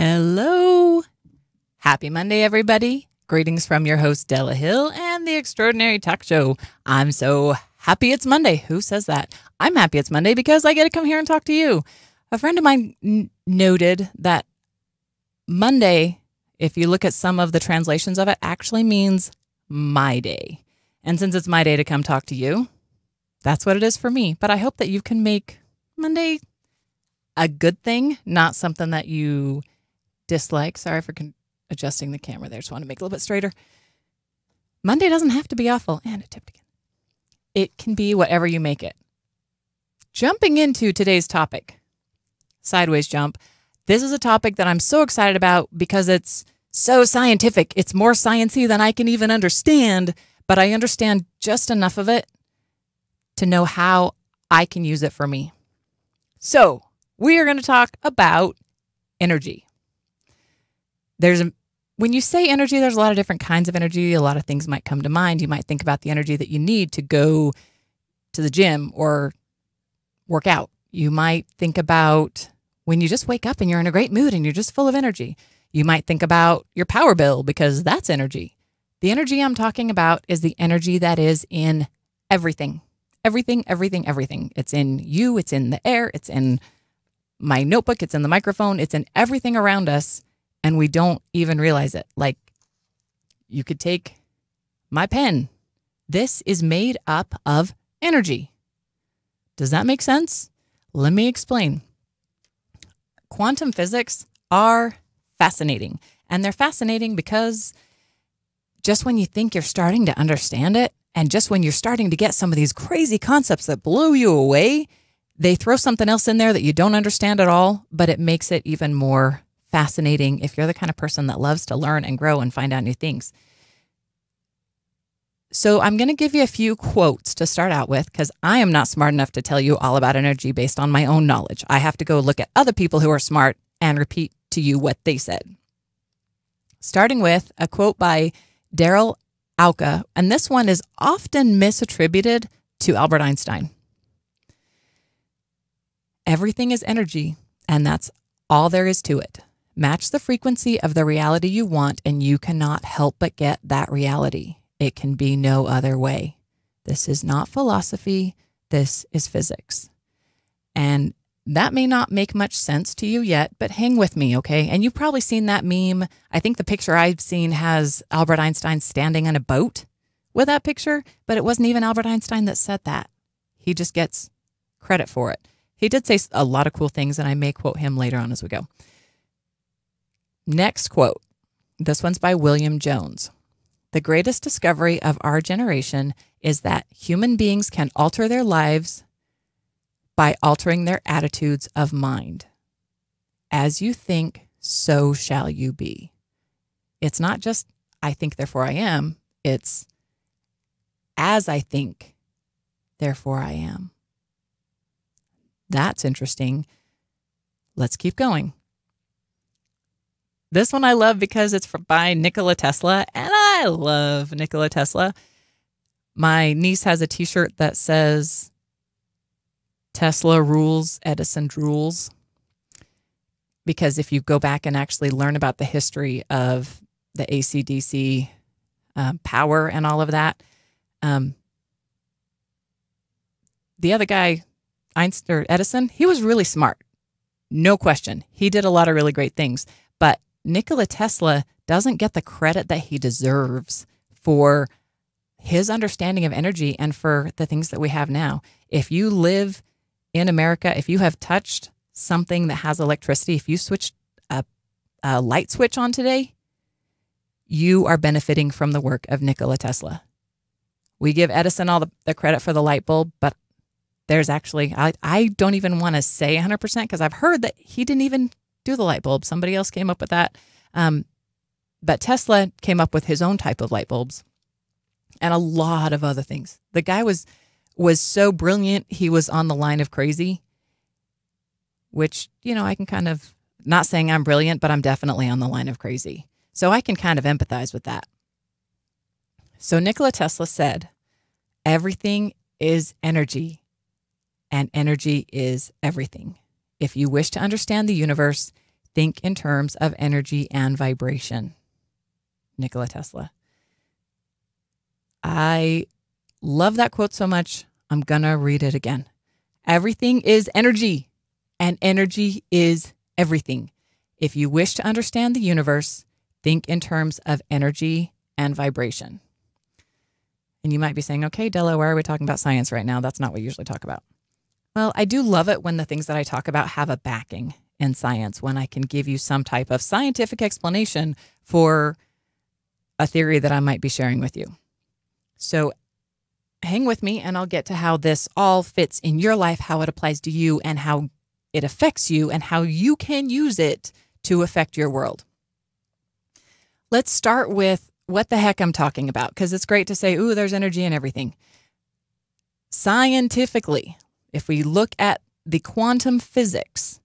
Hello. Happy Monday, everybody. Greetings from your host, Della Hill, and the Extraordinary Talk Show. I'm so happy it's Monday. Who says that? I'm happy it's Monday because I get to come here and talk to you. A friend of mine noted that Monday, if you look at some of the translations of it, actually means my day. And since it's my day to come talk to you, that's what it is for me. But I hope that you can make Monday a good thing, not something that you dislike. Sorry for adjusting the camera there. Just want to make it a little bit straighter. Monday doesn't have to be awful. And it tipped again. It can be whatever you make it. Jumping into today's topic, sideways jump. This is a topic that I'm so excited about because it's so scientific. It's more sciencey than I can even understand, but I understand just enough of it to know how I can use it for me. So we are going to talk about energy. When you say energy, there's a lot of different kinds of energy. A lot of things might come to mind. You might think about the energy that you need to go to the gym or work out. You might think about when you just wake up and you're in a great mood and you're just full of energy. You might think about your power bill because that's energy. The energy I'm talking about is the energy that is in everything. Everything. It's in you. It's in the air. It's in my notebook. It's in the microphone. It's in everything around us. And we don't even realize it. Like, you could take my pen. This is made up of energy. Does that make sense? Let me explain. Quantum physics are fascinating. And they're fascinating because just when you think you're starting to understand it, and just when you're starting to get some of these crazy concepts that blow you away, they throw something else in there that you don't understand at all, but it makes it even more fascinating if you're the kind of person that loves to learn and grow and find out new things. So I'm going to give you a few quotes to start out with because I am not smart enough to tell you all about energy based on my own knowledge. I have to go look at other people who are smart and repeat to you what they said. Starting with a quote by Della, and this one is often misattributed to Albert Einstein. Everything is energy, and that's all there is to it. Match the frequency of the reality you want, and you cannot help but get that reality. It can be no other way. This is not philosophy. This is physics. And that may not make much sense to you yet, but hang with me, okay? And you've probably seen that meme. I think the picture I've seen has Albert Einstein standing on a boat with that picture, but it wasn't even Albert Einstein that said that. He just gets credit for it. He did say a lot of cool things, and I may quote him later on as we go. Next quote. This one's by William Jones. The greatest discovery of our generation is that human beings can alter their lives by altering their attitudes of mind. As you think, so shall you be. It's not just, I think, therefore I am. It's, as I think, therefore I am. That's interesting. Let's keep going. This one I love because it's by Nikola Tesla, and I love Nikola Tesla. My niece has a t-shirt that says, Tesla rules, Edison drools. Because if you go back and actually learn about the history of the AC/DC power and all of that, the other guy, Einstein or Edison, he was really smart. No question. He did a lot of really great things. But Nikola Tesla doesn't get the credit that he deserves for his understanding of energy and for the things that we have now. If you live in America, if you have touched something that has electricity, if you switched a light switch on today, you are benefiting from the work of Nikola Tesla. We give Edison all the credit for the light bulb, but there's actually, I don't even want to say 100% because I've heard that he didn't even do the light bulb. Somebody else came up with that. But Tesla came up with his own type of light bulbs and a lot of other things. The guy was so brilliant, he was on the line of crazy, which, you know, I can kind of, not saying I'm brilliant, but I'm definitely on the line of crazy. So I can kind of empathize with that. So Nikola Tesla said, everything is energy, and energy is everything. If you wish to understand the universe, Think in terms of energy and vibration. Nikola Tesla. I love that quote so much, I'm going to read it again. Everything is energy, and energy is everything. If you wish to understand the universe, think in terms of energy and vibration. And you might be saying, okay, Della, why are we talking about science right now? That's not what we usually talk about. Well, I do love it when the things that I talk about have a backing in science, when I can give you some type of scientific explanation for a theory that I might be sharing with you. So hang with me and I'll get to how this all fits in your life, how it applies to you and how it affects you and how you can use it to affect your world. Let's start with what the heck I'm talking about, because it's great to say, ooh, there's energy in everything. Scientifically, if we look at the quantum physics,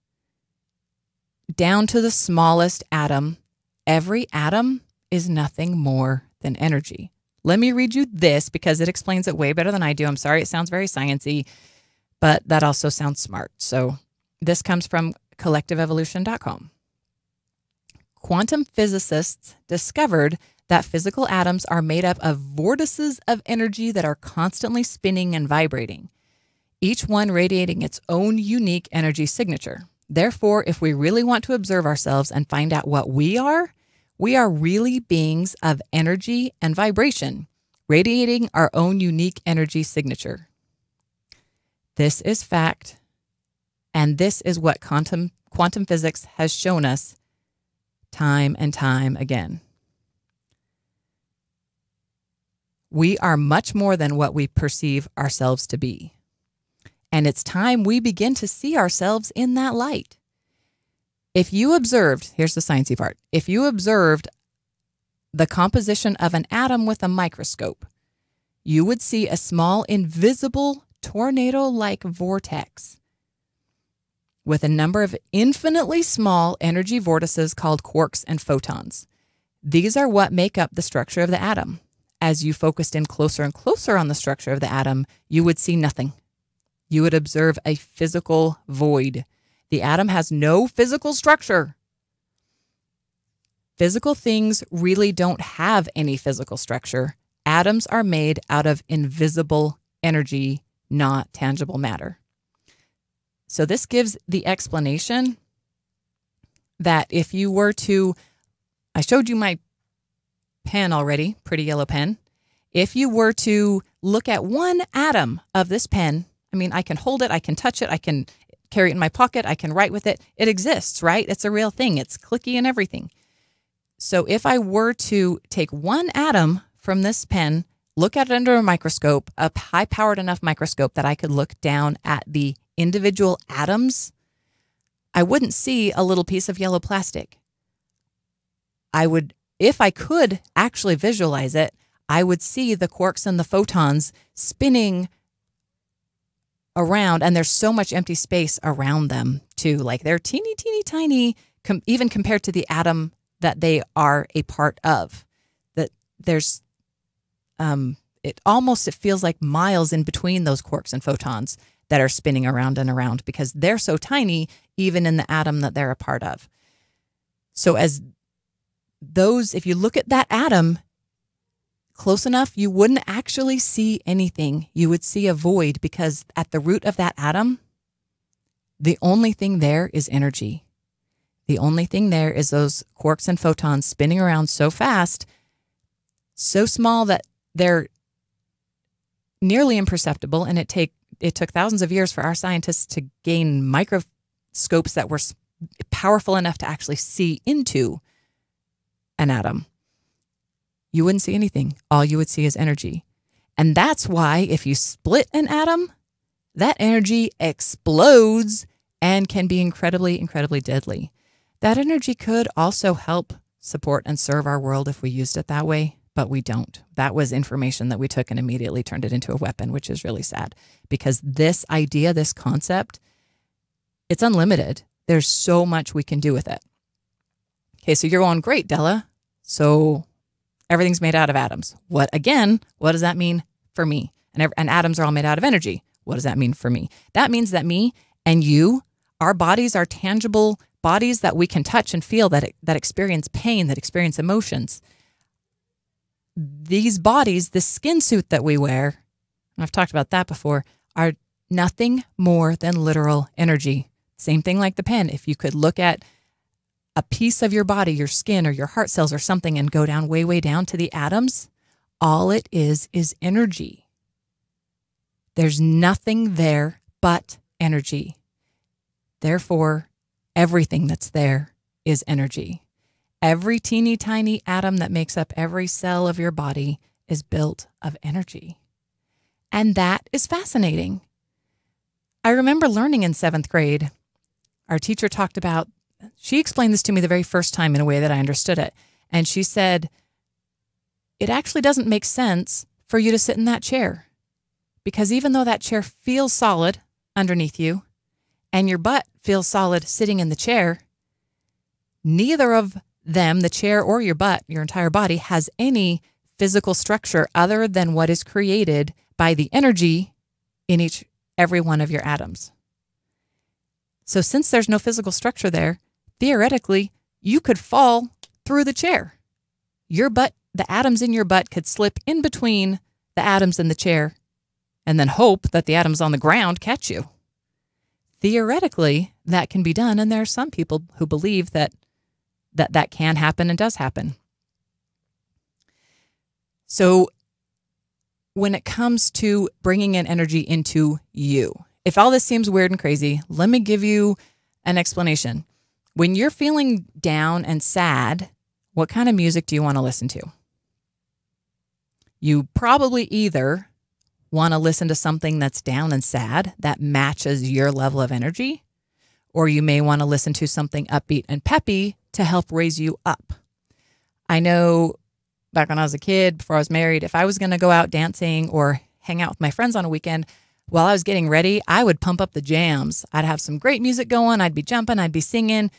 down to the smallest atom, every atom is nothing more than energy. Let me read you this because it explains it way better than I do. I'm sorry, it sounds very sciencey, but that also sounds smart. So this comes from collectiveevolution.com. Quantum physicists discovered that physical atoms are made up of vortices of energy that are constantly spinning and vibrating, each one radiating its own unique energy signature. Therefore, if we really want to observe ourselves and find out what we are really beings of energy and vibration, radiating our own unique energy signature. This is fact, and this is what quantum physics has shown us time and time again. We are much more than what we perceive ourselves to be. And it's time we begin to see ourselves in that light. If you observed, here's the sciencey part, if you observed the composition of an atom with a microscope, you would see a small, invisible, tornado-like vortex with a number of infinitely small energy vortices called quarks and photons. These are what make up the structure of the atom. As you focused in closer and closer on the structure of the atom, you would see nothing. You would observe a physical void. The atom has no physical structure. Physical things really don't have any physical structure. Atoms are made out of invisible energy, not tangible matter. So this gives the explanation that if you were to, I showed you my pen already, pretty yellow pen. If you were to look at one atom of this pen, I mean, I can hold it, I can touch it, I can carry it in my pocket, I can write with it. It exists, right? It's a real thing. It's clicky and everything. So if I were to take one atom from this pen, look at it under a microscope, a high-powered enough microscope that I could look down at the individual atoms, I wouldn't see a little piece of yellow plastic. I would, if I could actually visualize it, I would see the quarks and the photons spinning around, and there's so much empty space around them too. Like they're teeny, teeny, tiny, even compared to the atom that they are a part of. That there's, it feels like miles in between those quarks and photons that are spinning around and around because they're so tiny, even in the atom that they're a part of. So as those, if you look at that atom close enough, you wouldn't actually see anything. You would see a void because at the root of that atom, the only thing there is energy. The only thing there is those quarks and photons spinning around so fast, so small that they're nearly imperceptible. And it took thousands of years for our scientists to gain microscopes that were powerful enough to actually see into an atom. You wouldn't see anything. All you would see is energy. And that's why if you split an atom, that energy explodes and can be incredibly, incredibly deadly. That energy could also help support and serve our world if we used it that way, but we don't. That was information that we took and immediately turned it into a weapon, which is really sad because this idea, this concept, it's unlimited. There's so much we can do with it. Okay, so you're going, great, Della. So everything's made out of atoms. What does that mean for me? And atoms are all made out of energy. What does that mean for me? That means that me and you, our bodies are tangible bodies that we can touch and feel, that experience pain, that experience emotions. These bodies, the skin suit that we wear, and I've talked about that before, are nothing more than literal energy. Same thing like the pen. If you could look at a piece of your body, your skin or your heart cells or something, and go down, way down to the atoms, all it is energy. There's nothing there but energy. Therefore, everything that's there is energy. Every teeny tiny atom that makes up every cell of your body is built of energy. And that is fascinating. I remember learning in 7th grade, our teacher talked about, she explained this to me the very first time in a way that I understood it. And she said, it actually doesn't make sense for you to sit in that chair, because even though that chair feels solid underneath you and your butt feels solid sitting in the chair, neither of them, the chair or your butt, your entire body, has any physical structure other than what is created by the energy in every one of your atoms. So since there's no physical structure there, theoretically, you could fall through the chair. Your butt, the atoms in your butt could slip in between the atoms in the chair and then hope that the atoms on the ground catch you. Theoretically, that can be done, and there are some people who believe that can happen and does happen. So when it comes to bringing in energy into you, if all this seems weird and crazy, let me give you an explanation. When you're feeling down and sad, what kind of music do you want to listen to? You probably either want to listen to something that's down and sad that matches your level of energy, or you may want to listen to something upbeat and peppy to help raise you up. I know back when I was a kid, before I was married, if I was going to go out dancing or hang out with my friends on a weekend, while I was getting ready, I would pump up the jams. I'd have some great music going. I'd be jumping. I'd be singing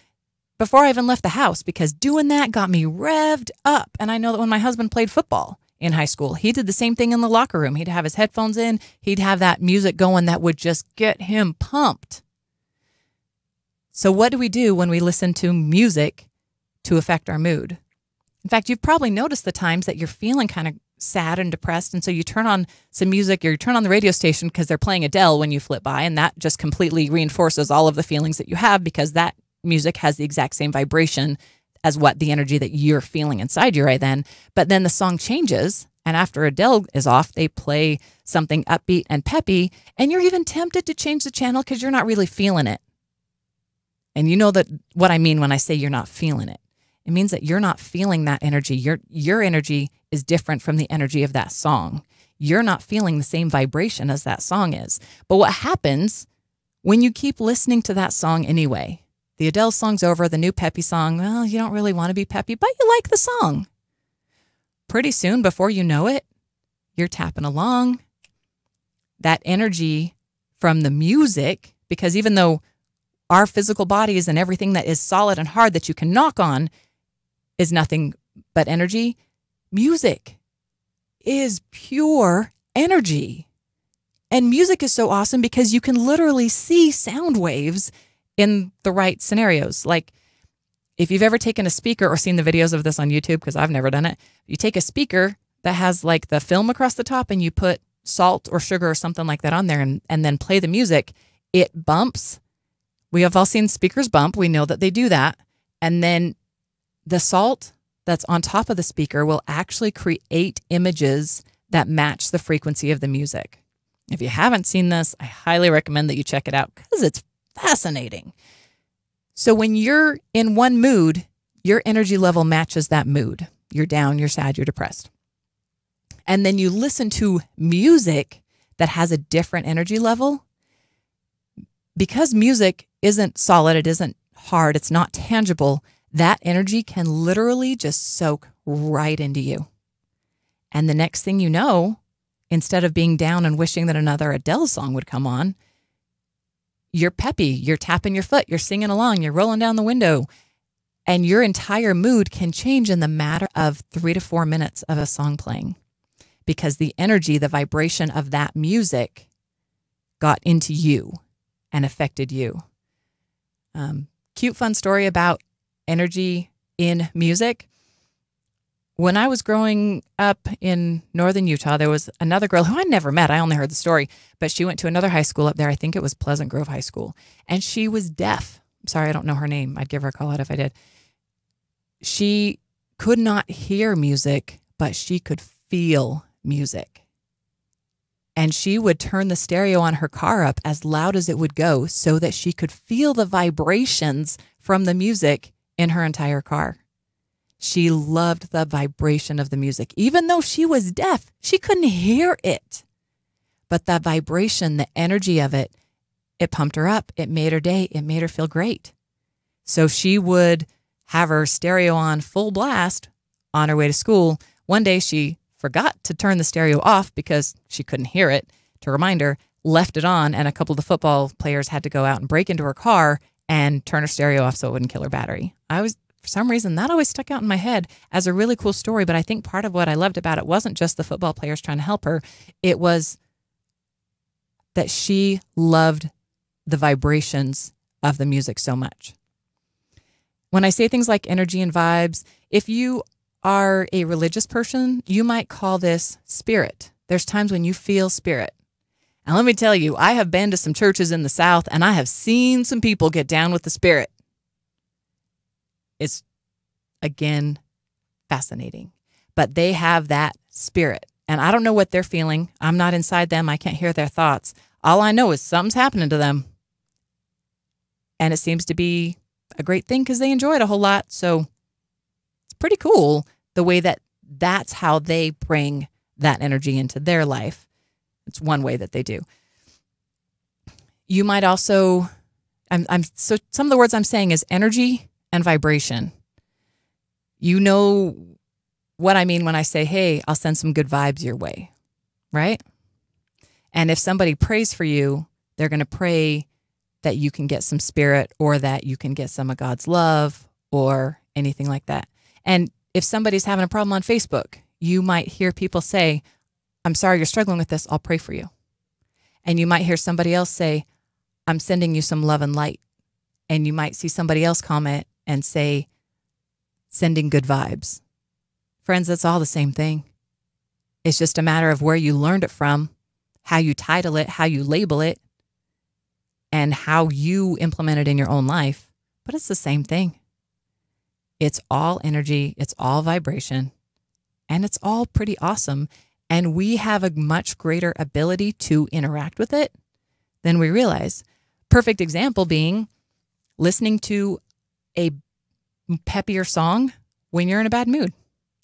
before I even left the house, because doing that got me revved up. And I know that when my husband played football in high school, he did the same thing in the locker room. He'd have his headphones in. He'd have that music going that would just get him pumped. So what do we do when we listen to music to affect our mood? In fact, you've probably noticed the times that you're feeling kind of sad and depressed, and so you turn on some music, or you turn on the radio station because they're playing Della when you flip by, and that just completely reinforces all of the feelings that you have, because that music has the exact same vibration as what the energy that you're feeling inside you right then. But then the song changes, and after Della is off, they play something upbeat and peppy, and you're even tempted to change the channel because you're not really feeling it. And you know that what I mean when I say you're not feeling it. It means that you're not feeling that energy. Your energy is different from the energy of that song. You're not feeling the same vibration as that song is. But what happens when you keep listening to that song anyway? The Adele song's over, the new peppy song, well, you don't really want to be peppy, but you like the song. Pretty soon, before you know it, you're tapping along. That energy from the music, because even though our physical bodies and everything that is solid and hard that you can knock on is nothing but energy, music is pure energy. And music is so awesome because you can literally see sound waves in the right scenarios. Like if you've ever taken a speaker or seen the videos of this on YouTube, because I've never done it, you take a speaker that has like the film across the top and you put salt or sugar or something like that on there and then play the music, it bumps. We have all seen speakers bump. We know that they do that. And then the salt that's on top of the speaker will actually create images that match the frequency of the music. If you haven't seen this, I highly recommend that you check it out because it's fascinating. So when you're in one mood, your energy level matches that mood. You're down, you're sad, you're depressed. And then you listen to music that has a different energy level. Because music isn't solid, it isn't hard, it's not tangible, that energy can literally just soak right into you. And the next thing you know, instead of being down and wishing that another Adele song would come on, you're peppy, you're tapping your foot, you're singing along, you're rolling down the window, and your entire mood can change in the matter of 3 to 4 minutes of a song playing, because the energy, the vibration of that music got into you and affected you. cute, fun story about energy in music. When I was growing up in northern Utah, there was another girl who I never met. I only heard the story, but she went to another high school up there. I think it was Pleasant Grove High School, and she was deaf. I'm sorry, I don't know her name. I'd give her a call out if I did. She could not hear music, but she could feel music. And she would turn the stereo on her car up as loud as it would go so that she could feel the vibrations from the music in her entire car. She loved the vibration of the music. Even though she was deaf, she couldn't hear it. But the vibration, the energy of it, it pumped her up. It made her day. It made her feel great. So she would have her stereo on full blast on her way to school. One day she forgot to turn the stereo off because she couldn't hear it. To remind her, left it on, and a couple of the football players had to go out and break into her car and turn her stereo off so it wouldn't kill her battery. For some reason, that always stuck out in my head as a really cool story, but I think part of what I loved about it wasn't just the football players trying to help her. It was that she loved the vibrations of the music so much. When I say things like energy and vibes, if you are a religious person, you might call this spirit. There's times when you feel spirit. And let me tell you, I have been to some churches in the South, and I have seen some people get down with the spirit. It's, again, fascinating. But they have that spirit. And I don't know what they're feeling. I'm not inside them. I can't hear their thoughts. All I know is something's happening to them. And it seems to be a great thing because they enjoy it a whole lot. So it's pretty cool the way that that's how they bring that energy into their life. It's one way that they do. You might also, so some of the words I'm saying is energy and vibration. You know what I mean when I say, hey, I'll send some good vibes your way, right? And if somebody prays for you, they're going to pray that you can get some spirit or that you can get some of God's love or anything like that. And if somebody's having a problem on Facebook, you might hear people say, I'm sorry you're struggling with this, I'll pray for you. And you might hear somebody else say, I'm sending you some love and light. And you might see somebody else comment and say, sending good vibes. Friends, that's all the same thing. It's just a matter of where you learned it from, how you title it, how you label it, and how you implement it in your own life. But it's the same thing. It's all energy, it's all vibration, and it's all pretty awesome. And we have a much greater ability to interact with it than we realize. Perfect example being listening to a peppier song when you're in a bad mood.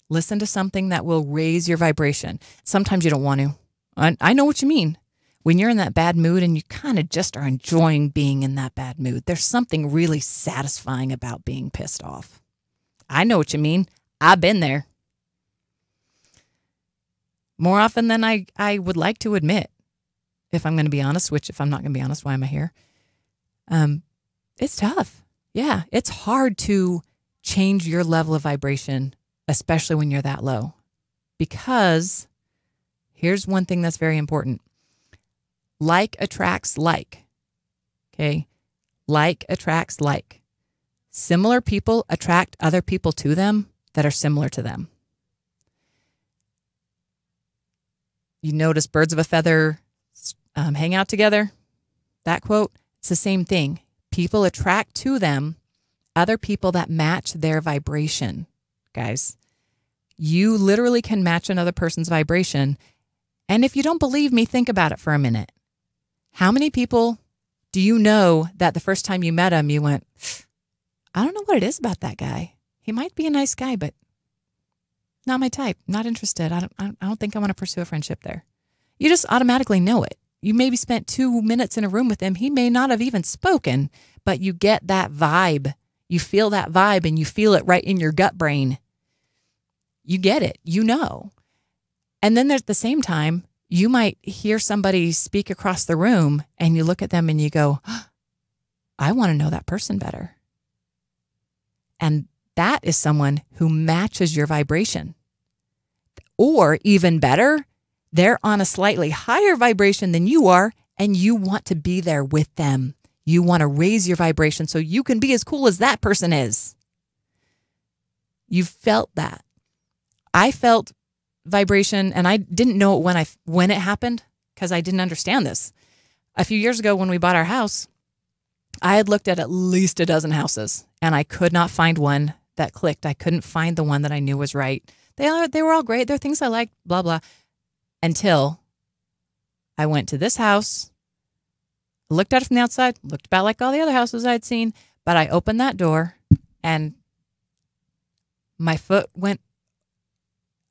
Listen to something that will raise your vibration. Sometimes you don't want to. I know what you mean. When you're in that bad mood and you kind of just are enjoying being in that bad mood, there's something really satisfying about being pissed off. I know what you mean. I've been there. More often than I would like to admit, if I'm going to be honest, which if I'm not going to be honest, why am I here? It's tough. Yeah, it's hard to change your level of vibration, especially when you're that low. Because here's one thing that's very important. Like attracts like. Okay? Like attracts like. Similar people attract other people to them that are similar to them. You notice birds of a feather hang out together? That quote, it's the same thing. People attract to them other people that match their vibration, guys. You literally can match another person's vibration. And if you don't believe me, think about it for a minute. How many people do you know that the first time you met him, you went, I don't know what it is about that guy. He might be a nice guy, but not my type. Not interested. I don't think I want to pursue a friendship there. You just automatically know it. You maybe spent 2 minutes in a room with him. He may not have even spoken, but you get that vibe. You feel that vibe and you feel it right in your gut brain. You get it. You know. And then there's at the same time, you might hear somebody speak across the room and you look at them and you go, I want to know that person better. And that is someone who matches your vibration. Or even better, they're on a slightly higher vibration than you are, and you want to be there with them. You want to raise your vibration so you can be as cool as that person is. You felt that. I felt vibration, and I didn't know it when it happened because I didn't understand this. A few years ago when we bought our house, I had looked at least a dozen houses, and I could not find one that clicked. I couldn't find the one that I knew was right. They were all great. They're things I liked, blah, blah, until I went to this house, looked at it from the outside, looked about like all the other houses I'd seen, but I opened that door and my foot went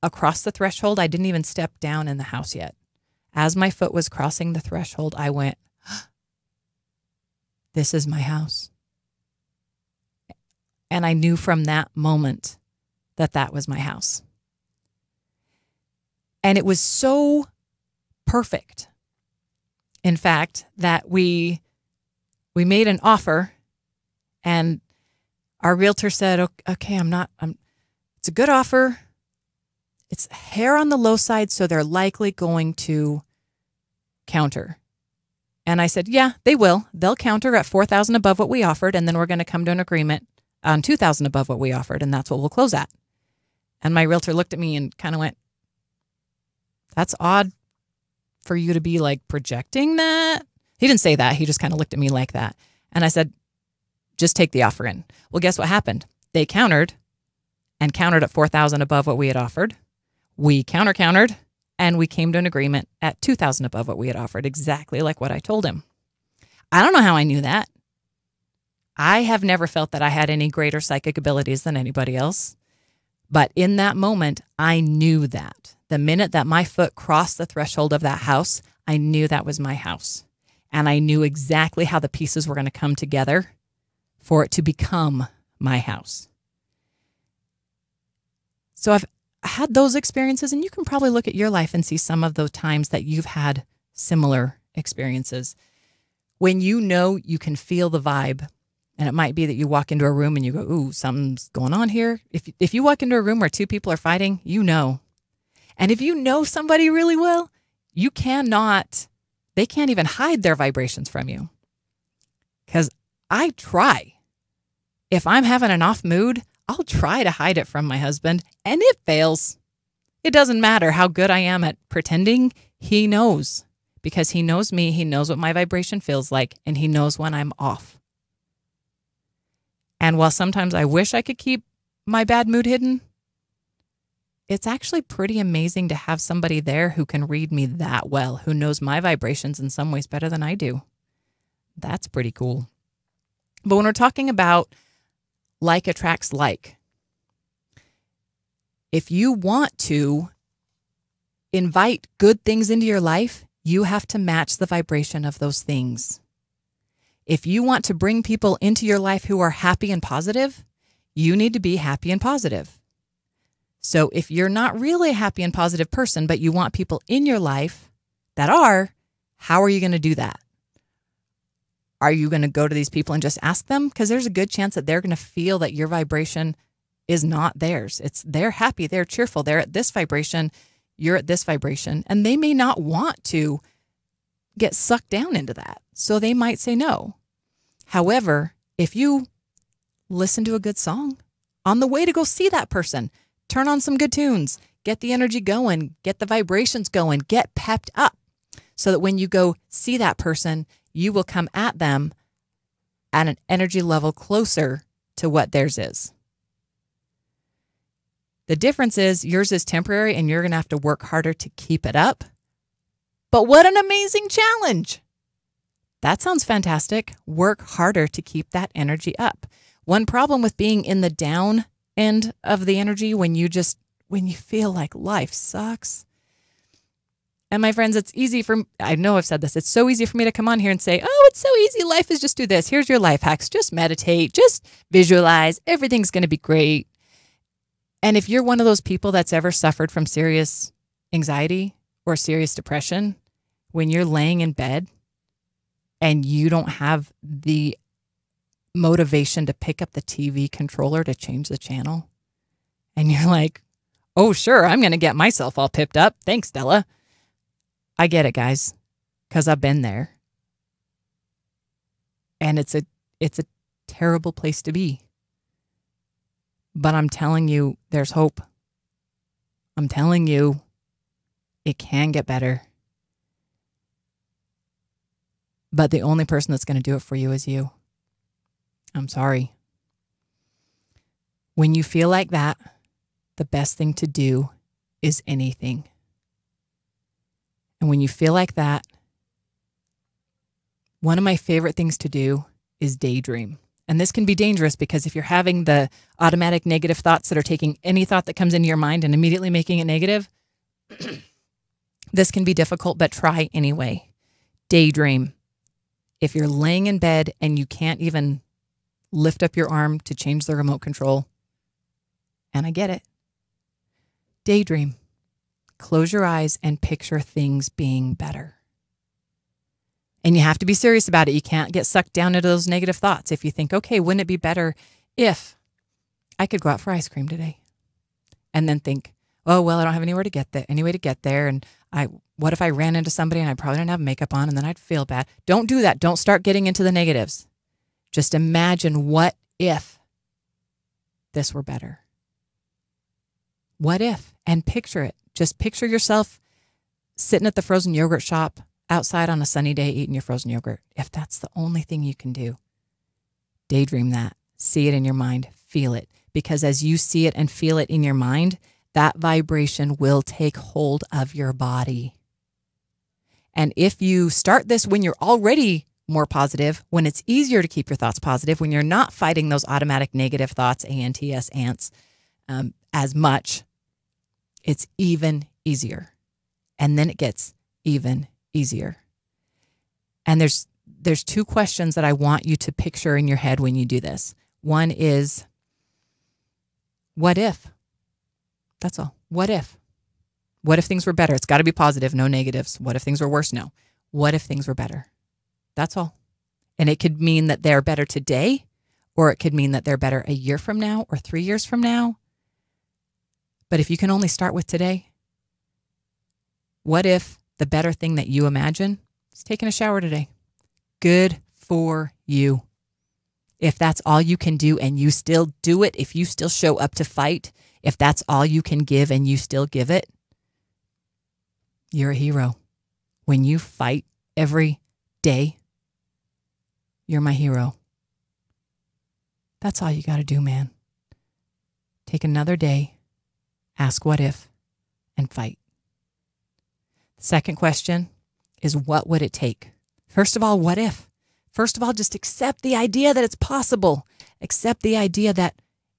across the threshold. I didn't even step down in the house yet. As my foot was crossing the threshold, I went, this is my house. And I knew from that moment that that was my house. And it was so perfect, in fact, that we made an offer, and our realtor said, okay, it's a good offer. It's a hair on the low side, so they're likely going to counter. And I said, yeah, they will. They'll counter at $4,000 above what we offered, and then we're going to come to an agreement on $2,000 above what we offered, and that's what we'll close at. And my realtor looked at me and kind of went, that's odd for you to be like projecting that. He didn't say that. He just kind of looked at me like that. And I said, just take the offer in. Well, guess what happened? They countered and countered at $4,000 above what we had offered. We countered, and we came to an agreement at $2,000 above what we had offered, exactly like what I told him. I don't know how I knew that. I have never felt that I had any greater psychic abilities than anybody else. But in that moment, I knew that. The minute that my foot crossed the threshold of that house, I knew that was my house. And I knew exactly how the pieces were going to come together for it to become my house. So I've had those experiences, and you can probably look at your life and see some of those times that you've had similar experiences. When you know you can feel the vibe, and it might be that you walk into a room and you go, ooh, something's going on here. If you walk into a room where two people are fighting, you know. And if you know somebody really well, they can't even hide their vibrations from you. Because I try. If I'm having an off mood, I'll try to hide it from my husband, and it fails. It doesn't matter how good I am at pretending. He knows, because he knows me. He knows what my vibration feels like, and he knows when I'm off. And while sometimes I wish I could keep my bad mood hidden, it's actually pretty amazing to have somebody there who can read me that well, who knows my vibrations in some ways better than I do. That's pretty cool. But when we're talking about like attracts like, if you want to invite good things into your life, you have to match the vibration of those things. If you want to bring people into your life who are happy and positive, you need to be happy and positive. So if you're not really a happy and positive person, but you want people in your life that are, how are you going to do that? Are you going to go to these people and just ask them? Because there's a good chance that they're going to feel that your vibration is not theirs. They're happy, they're cheerful, they're at this vibration, you're at this vibration, and they may not want to get sucked down into that. So they might say no. However, if you listen to a good song on the way to go see that person, turn on some good tunes, get the energy going, get the vibrations going, get pepped up so that when you go see that person, you will come at them at an energy level closer to what theirs is. The difference is yours is temporary and you're going to have to work harder to keep it up. But what an amazing challenge. That sounds fantastic. Work harder to keep that energy up. One problem with being in the down end of the energy when you feel like life sucks. And my friends, I know I've said this, it's so easy for me to come on here and say, oh, it's so easy. Life is just do this. Here's your life hacks. Just meditate, just visualize. Everything's going to be great. And if you're one of those people that's ever suffered from serious anxiety or serious depression, when you're laying in bed and you don't have the motivation to pick up the TV controller to change the channel, and you're like, oh, sure, I'm going to get myself all pipped up. Thanks, Della. I get it, guys, because I've been there. And it's a terrible place to be. But I'm telling you, there's hope. I'm telling you, it can get better. But the only person that's going to do it for you is you. I'm sorry. When you feel like that, the best thing to do is anything. And when you feel like that, one of my favorite things to do is daydream. And this can be dangerous because if you're having the automatic negative thoughts that are taking any thought that comes into your mind and immediately making it negative, this can be difficult, but try anyway. Daydream. If you're laying in bed and you can't even lift up your arm to change the remote control, and I get it, daydream. Close your eyes and picture things being better. And you have to be serious about it. You can't get sucked down into those negative thoughts. If you think, okay, wouldn't it be better if I could go out for ice cream today? And then think, oh, well, I don't have anywhere to get there, any way to get there. And what if I ran into somebody and I probably didn't have makeup on and then I'd feel bad? Don't do that. Don't start getting into the negatives. Just imagine, what if this were better? What if? And picture it. Just picture yourself sitting at the frozen yogurt shop outside on a sunny day eating your frozen yogurt. If that's the only thing you can do, daydream that. See it in your mind. Feel it. Because as you see it and feel it in your mind, that vibration will take hold of your body. And if you start this when you're already more positive, when it's easier to keep your thoughts positive, when you're not fighting those automatic negative thoughts, ANTS, ants, as much, it's even easier. And then it gets even easier. And there's two questions that I want you to picture in your head when you do this. One is, what if? That's all. What if? What if things were better? It's got to be positive, no negatives. What if things were worse? No. What if things were better? That's all. And it could mean that they're better today, or it could mean that they're better a year from now or 3 years from now. But if you can only start with today, what if the better thing that you imagine is taking a shower today? Good for you. If that's all you can do and you still do it, if you still show up to fight, if that's all you can give and you still give it, you're a hero. When you fight every day, you're my hero. That's all you got to do, man. Take another day, ask what if, and fight. The second question is, what would it take? First of all, what if? First of all, just accept the idea that it's possible. Accept the idea that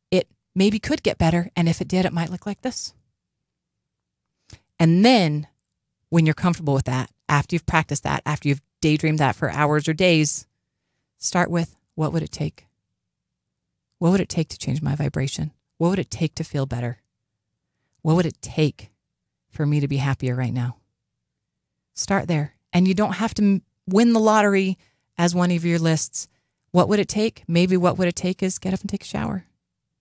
it maybe could get better, and if it did, it might look like this. And then, when you're comfortable with that, after you've practiced that, after you've daydreamed that for hours or days, start with, what would it take? What would it take to change my vibration? What would it take to feel better? What would it take for me to be happier right now? Start there. And you don't have to win the lottery as one of your lists. What would it take? Maybe what would it take is get up and take a shower.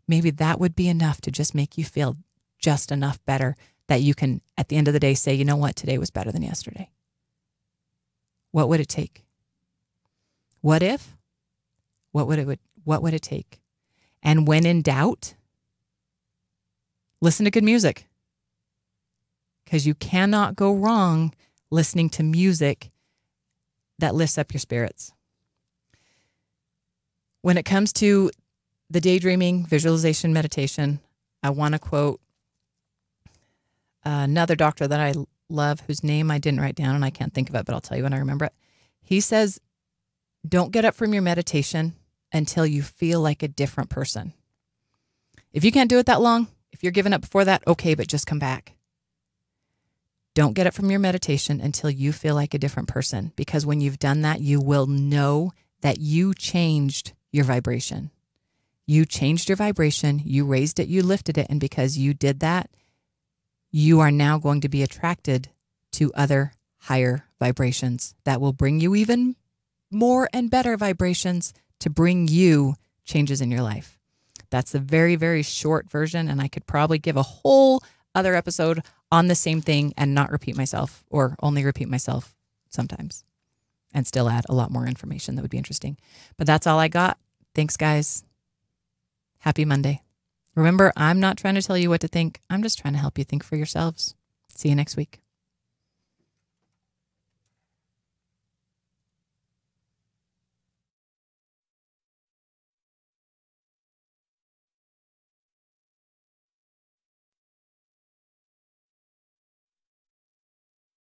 Maybe that would be enough to just make you feel just enough better that you can, at the end of the day, say, you know what, today was better than yesterday. What would it take? What if? What would it take? And when in doubt, listen to good music. Because you cannot go wrong listening to music that lifts up your spirits. When it comes to the daydreaming, visualization, meditation, I want to quote another doctor that I love, whose name I didn't write down and I can't think of it, but I'll tell you when I remember it. He says, don't get up from your meditation until you feel like a different person. If you can't do it that long, if you're giving up before that, okay, but just come back. Don't get up from your meditation until you feel like a different person, because when you've done that, you will know that you changed your vibration. You changed your vibration, you raised it, you lifted it, and because you did that, you are now going to be attracted to other higher vibrations that will bring you even more and better vibrations to bring you changes in your life. That's a very, very short version, and I could probably give a whole other episode on the same thing and not repeat myself, or only repeat myself sometimes. and still add a lot more information that would be interesting. But that's all I got. Thanks, guys. Happy Monday. Remember, I'm not trying to tell you what to think. I'm just trying to help you think for yourselves. See you next week.